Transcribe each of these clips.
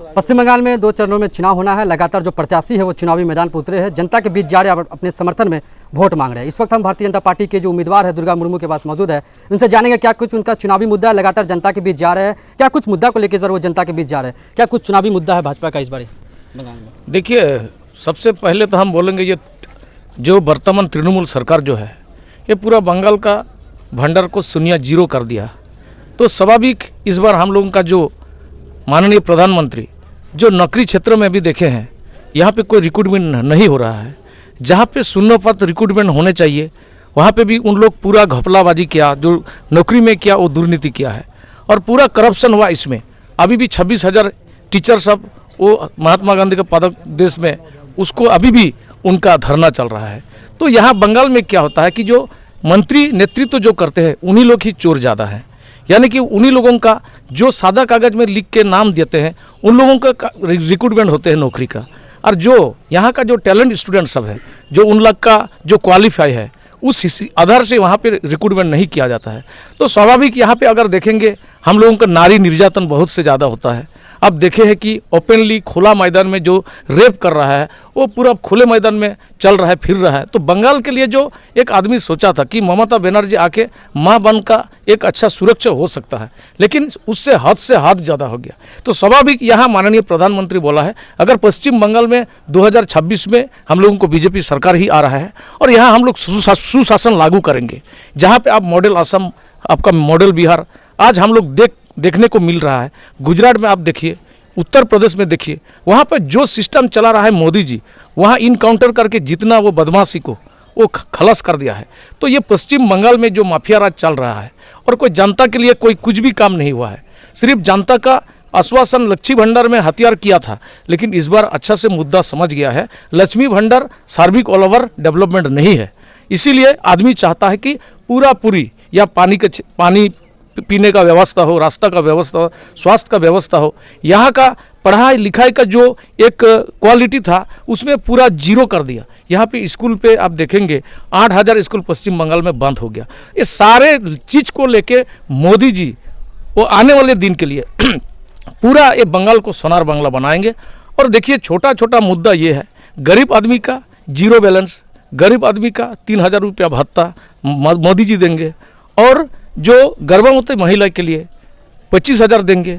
पश्चिम बंगाल में 2 चरणों में चुनाव होना है। लगातार जो प्रत्याशी है वो चुनावी मैदान पर उतरे हैं, जनता के बीच जा रहे हैं, अपने समर्थन में वोट मांग रहे हैं। इस वक्त हम भारतीय जनता पार्टी के जो उम्मीदवार है दुर्गा मुर्मू के पास मौजूद है, उनसे जानेंगे क्या कुछ उनका चुनावी मुद्दा है। लगातार जनता के बीच जा रहे हैं, क्या कुछ मुद्दा को लेकर इस बार वो जनता के बीच जा रहे हैं, क्या कुछ चुनावी मुद्दा है भाजपा का इस बार बंगाल में? देखिए, सबसे पहले तो हम बोलेंगे ये जो वर्तमान तृणमूल सरकार जो है ये पूरा बंगाल का भंडार को शून्य जीरो कर दिया। तो स्वाभाविक इस बार हम लोगों का जो माननीय प्रधानमंत्री जो नौकरी क्षेत्र में भी देखे हैं, यहाँ पे कोई रिक्रूटमेंट नहीं हो रहा है। जहाँ पे शून्य पद रिक्रूटमेंट होने चाहिए वहाँ पे भी उन लोग पूरा घपलाबाजी किया, जो नौकरी में किया वो दुर्नीति किया है और पूरा करप्शन हुआ। इसमें अभी भी 26,000 टीचर सब वो महात्मा गांधी के पदक देश में उसको अभी भी उनका धरना चल रहा है। तो यहाँ बंगाल में क्या होता है कि जो मंत्री नेतृत्व जो करते हैं उन्हीं लोग ही चोर ज़्यादा हैं, यानी कि उन्हीं लोगों का जो सादा कागज़ में लिख के नाम देते हैं उन लोगों का रिक्रूटमेंट होते हैं नौकरी का। और जो यहाँ का जो टैलेंट स्टूडेंट सब है, जो उन लोग का जो क्वालिफाई है उस आधार से वहाँ पे रिक्रूटमेंट नहीं किया जाता है। तो स्वाभाविक यहाँ पे अगर देखेंगे हम लोगों का नारी निर्यातन बहुत से ज़्यादा होता है। अब देखे हैं कि ओपनली खुला मैदान में जो रेप कर रहा है वो पूरा खुले मैदान में चल रहा है, फिर रहा है। तो बंगाल के लिए जो एक आदमी सोचा था कि ममता बनर्जी आके माँ बन का एक अच्छा सुरक्षा हो सकता है, लेकिन उससे हद ज़्यादा हो गया। तो स्वाभाविक यहाँ माननीय प्रधानमंत्री बोला है अगर पश्चिम बंगाल में 2026 में हम लोगों को बीजेपी सरकार ही आ रहा है और यहाँ हम लोग सुशासन लागू करेंगे, जहाँ पे आप मॉडल असम, आपका मॉडल बिहार आज हम लोग देखने को मिल रहा है। गुजरात में आप देखिए, उत्तर प्रदेश में देखिए, वहाँ पर जो सिस्टम चला रहा है मोदी जी, वहाँ इनकाउंटर करके जितना वो बदमाशी को वो खलास कर दिया है। तो ये पश्चिम बंगाल में जो माफिया राज चल रहा है और कोई जनता के लिए कोई कुछ भी काम नहीं हुआ है, सिर्फ जनता का आश्वासन लक्ष्मी भंडार में हथियार किया था। लेकिन इस बार अच्छा से मुद्दा समझ गया है, लक्ष्मी भंडार सार्विक ऑल ओवर डेवलपमेंट नहीं है। इसीलिए आदमी चाहता है कि पूरी या पानी पीने का व्यवस्था हो, रास्ता का व्यवस्था हो, स्वास्थ्य का व्यवस्था हो। यहाँ का पढ़ाई लिखाई का जो एक क्वालिटी था उसमें पूरा जीरो कर दिया। यहाँ पे स्कूल पे आप देखेंगे 8,000 स्कूल पश्चिम बंगाल में बंद हो गया। ये सारे चीज़ को लेके मोदी जी वो आने वाले दिन के लिए पूरा ये बंगाल को सोनार बांग्ला बनाएंगे। और देखिए, छोटा छोटा मुद्दा ये है, गरीब आदमी का जीरो बैलेंस, गरीब आदमी का 3,000 रुपया भत्ता मोदी जी देंगे और जो गर्भवती महिला के लिए 25,000 देंगे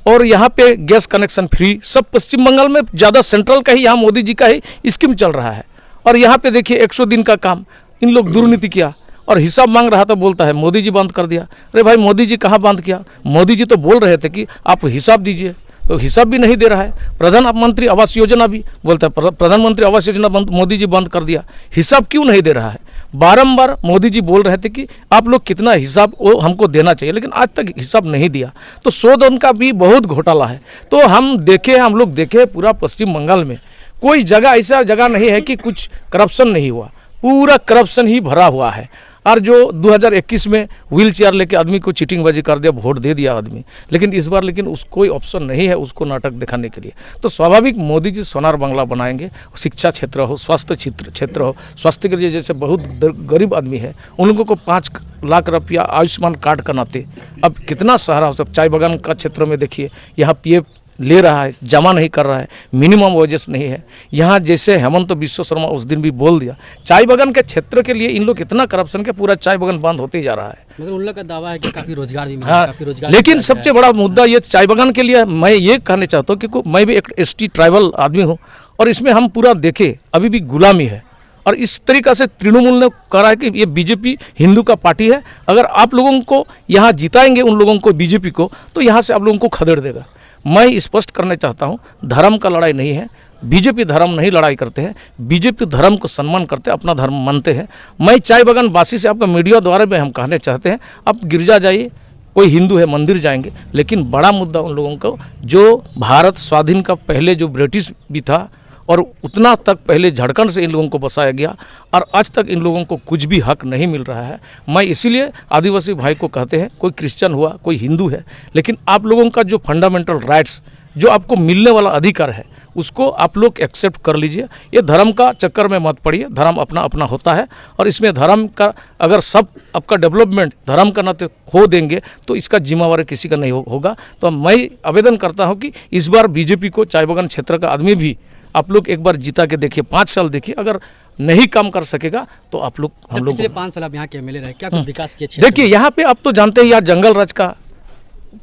और यहाँ पे गैस कनेक्शन फ्री। सब पश्चिम बंगाल में ज़्यादा सेंट्रल का ही, यहाँ मोदी जी का ही स्कीम चल रहा है। और यहाँ पे देखिए 100 दिन का काम इन लोग दुर्नीति किया और हिसाब मांग रहा था, बोलता है मोदी जी बंद कर दिया। अरे भाई, मोदी जी कहाँ बंद किया? मोदी जी तो बोल रहे थे कि आप हिसाब दीजिए, तो हिसाब भी नहीं दे रहा है। प्रधानमंत्री आवास योजना भी बोलता है प्रधानमंत्री आवास योजना मोदी जी बंद कर दिया, हिसाब क्यों नहीं दे रहा है? बारंबार मोदी जी बोल रहे थे कि आप लोग कितना हिसाब वो हमको देना चाहिए, लेकिन आज तक हिसाब नहीं दिया। तो शोधन का भी बहुत घोटाला है। तो हम लोग देखे पूरा पश्चिम बंगाल में कोई जगह ऐसा जगह नहीं है कि कुछ करप्शन नहीं हुआ, पूरा करप्शन ही भरा हुआ है। और जो 2021 में व्हील चेयर लेके आदमी को चीटिंगबाजी कर दिया, वोट दे दिया आदमी, लेकिन इस बार उस कोई ऑप्शन नहीं है उसको नाटक दिखाने के लिए। तो स्वाभाविक मोदी जी सोनार बांग्ला बनाएंगे। शिक्षा क्षेत्र हो, स्वास्थ्य क्षेत्र हो, स्वास्थ्य के लिए जैसे बहुत गरीब आदमी है उन लोगों को 5 लाख रुपया आयुष्मान कार्ड का नाते अब कितना सहारा हो सकता। चाय बागान का क्षेत्र में देखिए, यहाँ पीएफ ले रहा है, जमा नहीं कर रहा है, मिनिमम वेजेस नहीं है। यहाँ जैसे हेमंत बिश्व शर्मा उस दिन भी बोल दिया, चाय बागान के क्षेत्र के लिए इन लोग इतना करप्शन के पूरा चाय बागान बंद होते जा रहा है। मगर उन लोग का दावा है कि काफ़ी रोजगार भी मिला, हाँ, काफ़ी रोजगार। लेकिन सबसे बड़ा मुद्दा ये चाय बागान के लिए मैं ये कहना चाहता हूँ कि मैं भी एक ST ट्राइबल आदमी हूँ और इसमें हम पूरा देखे अभी भी गुलामी है। और इस तरीक़ा से तृणमूल ने कहा है कि ये बीजेपी हिंदू का पार्टी है, अगर आप लोगों को यहाँ जिताएंगे उन लोगों को बीजेपी को, तो यहाँ से आप लोगों को खदेड़ देगा। मैं स्पष्ट करना चाहता हूँ, धर्म का लड़ाई नहीं है, बीजेपी धर्म नहीं लड़ाई करते हैं, बीजेपी धर्म को सम्मान करते हैं, अपना धर्म मानते हैं। मैं चाय बागान वासी से आपका मीडिया द्वारा में हम कहना चाहते हैं, आप गिरजा जाइए, कोई हिंदू है मंदिर जाएंगे, लेकिन बड़ा मुद्दा उन लोगों को जो भारत स्वाधीन का पहले जो ब्रिटिश भी था और उतना तक पहले झारखंड से इन लोगों को बसाया गया और आज तक इन लोगों को कुछ भी हक नहीं मिल रहा है। मैं इसीलिए आदिवासी भाई को कहते हैं, कोई क्रिश्चियन हुआ, कोई हिंदू है, लेकिन आप लोगों का जो फंडामेंटल राइट्स जो आपको मिलने वाला अधिकार है उसको आप लोग एक्सेप्ट कर लीजिए। ये धर्म का चक्कर में मत पड़िए, धर्म अपना अपना होता है और इसमें धर्म का अगर सब आपका डेवलपमेंट धर्म का नाते खो देंगे तो इसका जिम्मेवारी किसी का नहीं होगा। तो मैं आवेदन करता हूँ कि इस बार बीजेपी को चाय बागान क्षेत्र का आदमी भी आप लोग एक बार जिता के देखिए, 5 साल देखिए, अगर नहीं काम कर सकेगा तो आप लोग हम लोग पिछले 5 साल आप यहाँ के एमएलए रहे, क्या कुछ विकास किए? देखिए यहाँ पे आप तो जानते हैं यहाँ जंगल राज का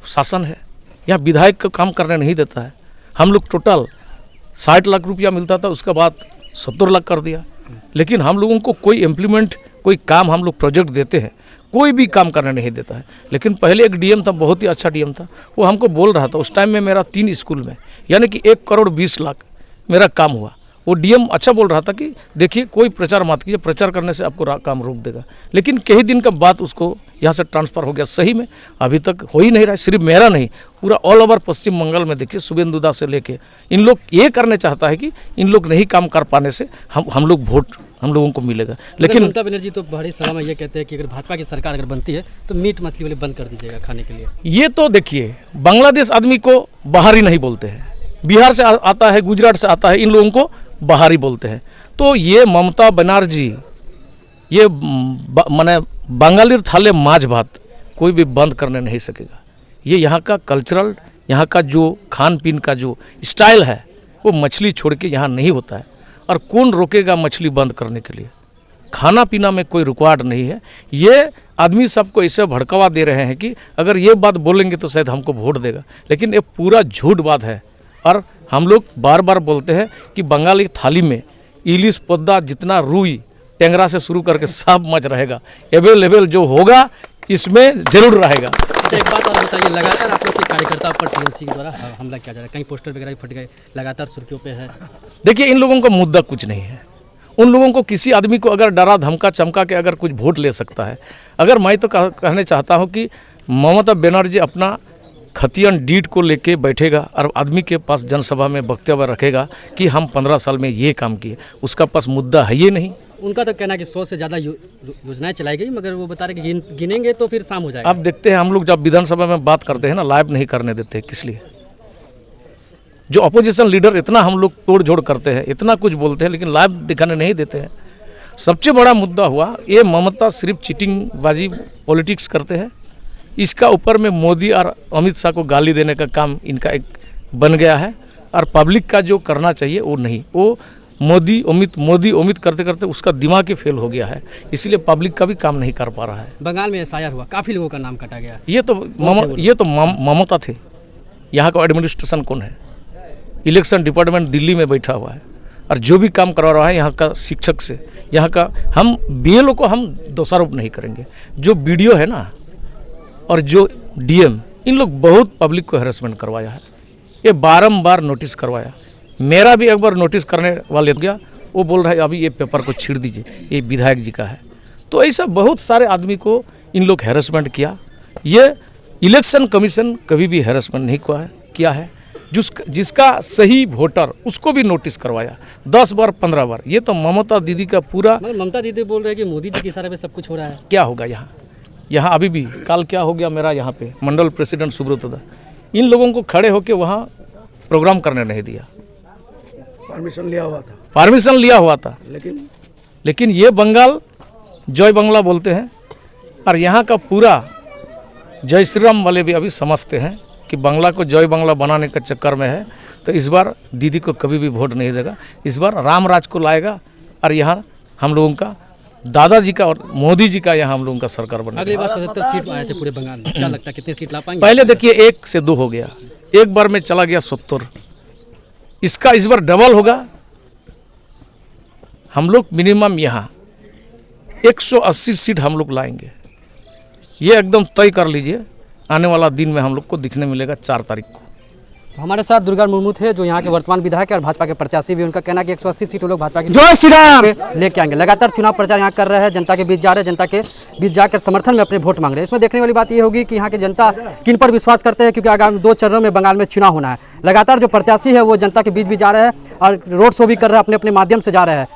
शासन है, यहाँ विधायक का काम करने नहीं देता है। हम लोग टोटल 60 लाख रुपया मिलता था, उसके बाद 70 लाख कर दिया। लेकिन हम लोगों को कोई इम्प्लीमेंट कोई काम हम लोग प्रोजेक्ट देते हैं, कोई भी काम करने नहीं देता है। लेकिन पहले एक डीएम था, बहुत ही अच्छा डीएम था, वो हमको बोल रहा था उस टाइम में मेरा 3 स्कूल में यानी कि 1 करोड़ 20 लाख मेरा काम हुआ। वो डीएम अच्छा बोल रहा था कि देखिए कोई प्रचार मत कीजिए, प्रचार करने से आपको काम रोक देगा। लेकिन कई दिन का बाद उसको यहाँ से ट्रांसफ़र हो गया। सही में अभी तक हो ही नहीं रहा है, सिर्फ मेरा नहीं, पूरा ऑल ओवर पश्चिम बंगाल में देखिए शुभेंदु दास से लेके इन लोग ये करने चाहता है कि इन लोग नहीं काम कर पाने से हम लोग वोट हम लोगों को मिलेगा। लेकिन ममता बनर्जी तो बड़ी सभा में ये कहते हैं कि अगर भाजपा की सरकार अगर बनती है तो मीट मछली वाले बंद कर दीजिएगा खाने के लिए। ये तो देखिए बांग्लादेश आदमी को बाहरी नहीं बोलते हैं, बिहार से आता है, गुजरात से आता है, इन लोगों को बाहरी बोलते हैं। तो ये ममता बनर्जी ये माने बंगाली थाले माछ भात कोई भी बंद करने नहीं सकेगा। ये यहाँ का कल्चरल, यहाँ का जो खान पीन का जो स्टाइल है वो मछली छोड़ के यहाँ नहीं होता है। और कौन रोकेगा मछली बंद करने के लिए? खाना पीना में कोई रुकावट नहीं है। ये आदमी सबको ऐसे भड़कावा दे रहे हैं कि अगर ये बात बोलेंगे तो शायद हमको वोट देगा, लेकिन ये पूरा झूठ बात है। और हम लोग बार बार बोलते हैं कि बंगाली थाली में इलिश पद्दा जितना रुई टेंगरा से शुरू करके सब मच रहेगा, अवेलेबल जो होगा इसमें जरूर रहेगा। अच्छा, एक बात और बताइए, लगातार आप लोग के कार्यकर्ता पर टीएमसी के द्वारा हमला किया जा रहा है, कहीं पोस्टर वगैरह भी फट गए, लगातार सुर्खियों पे है। देखिए इन लोगों का मुद्दा कुछ नहीं है। उन लोगों को किसी आदमी को अगर डरा धमका चमका के अगर कुछ वोट ले सकता है। अगर मैं तो कहने चाहता हूँ कि ममता बनर्जी अपना खतियन डीड को लेके बैठेगा और आदमी के पास जनसभा में वक्तव्य रखेगा कि हम 15 साल में ये काम किए, उसका पास मुद्दा है ये नहीं। उनका तो कहना है कि 100 से ज़्यादा योजनाएं चलाई गई, मगर वो बता रहे कि गिनेंगे तो फिर शाम हो जाएगा। आप देखते हैं हम लोग जब विधानसभा में बात करते हैं ना, लाइव नहीं करने देते, किस लिए? जो अपोजिशन लीडर इतना हम लोग तोड़ जोड़ करते हैं, इतना कुछ बोलते हैं, लेकिन लाइव दिखाने नहीं देते हैं। सबसे बड़ा मुद्दा हुआ ये ममता सिर्फ चीटिंगबाजी पॉलिटिक्स करते हैं। इसका ऊपर में मोदी और अमित शाह को गाली देने का काम इनका एक बन गया है। और पब्लिक का जो करना चाहिए वो नहीं, वो मोदी अमित करते करते उसका दिमाग ही फेल हो गया है, इसलिए पब्लिक का भी काम नहीं कर पा रहा है। बंगाल में एसआईआर हुआ, काफ़ी लोगों का नाम कटा गया। ये तो ममता थे। यहाँ का एडमिनिस्ट्रेशन कौन है? इलेक्शन डिपार्टमेंट दिल्ली में बैठा हुआ है और जो भी काम करवा रहा है यहाँ का शिक्षक से, यहाँ का हम बीएलओ को हम दोषारोप नहीं करेंगे। जो बीडीओ है ना और जो डीएम, इन लोग बहुत पब्लिक को हैरेसमेंट करवाया है। ये बारंबार नोटिस करवाया, मेरा भी एक बार नोटिस करने वाले गया, वो बोल रहा है अभी ये पेपर को छीड़ दीजिए, ये विधायक जी का है। तो ऐसा बहुत सारे आदमी को इन लोग हैरेसमेंट किया। ये इलेक्शन कमीशन कभी भी हैरेसमेंट नहीं किया है। जिसका सही वोटर उसको भी नोटिस करवाया 10 बार 15 बार। ये तो ममता दीदी का पूरा, ममता दीदी बोल रहे हैं कि मोदी जी के इशारे पे सब कुछ हो रहा है। क्या होगा यहाँ अभी भी? कल क्या हो गया मेरा यहाँ पे मंडल प्रेसिडेंट सुब्रत दा, इन लोगों को खड़े होकर वहाँ प्रोग्राम करने नहीं दिया। परमिशन लिया हुआ था लेकिन ये बंगाल जय बांग्ला बोलते हैं। और यहाँ का पूरा जय श्री राम वाले भी अभी समझते हैं कि बांग्ला को जय बांग्ला बनाने के चक्कर में है। तो इस बार दीदी को कभी भी वोट नहीं देगा, इस बार राम राज को लाएगा। और यहाँ हम लोगों का दादाजी का और मोदी जी का यहाँ हम लोगों का सरकार बनेगा। अगली बार 77 सीट आए थे पूरे बंगाल में, क्या लगता है कितनी सीट ला पाएंगे? पहले देखिए 1 से 2 हो गया, एक बार में चला गया 70। इसका इस बार डबल होगा। हम लोग मिनिमम यहाँ 180 सीट हम लोग लाएंगे, ये एकदम तय कर लीजिए। आने वाला दिन में हम लोग को दिखने मिलेगा 4 तारीख को। तो हमारे साथ दुर्गा मुर्मू थे, जो यहाँ के वर्तमान विधायक है और भाजपा के प्रत्याशी भी। उनका कहना है कि 180 सीट लोग भाजपा की जय श्री राम लेके आएंगे। लगातार चुनाव प्रचार यहाँ कर रहे हैं, जनता के बीच जा रहे हैं, जनता के बीच जाकर समर्थन में अपने वोट मांग रहे हैं। इसमें देखने वाली बात ये होगी कि यहाँ की जनता किन पर विश्वास करते हैं, क्योंकि आगामी 2 चरणों में बंगाल में चुनाव होना है। लगातार जो प्रत्याशी है वो जनता के बीच भी जा रहे हैं और रोड शो भी कर रहे हैं, अपने अपने माध्यम से जा रहे हैं।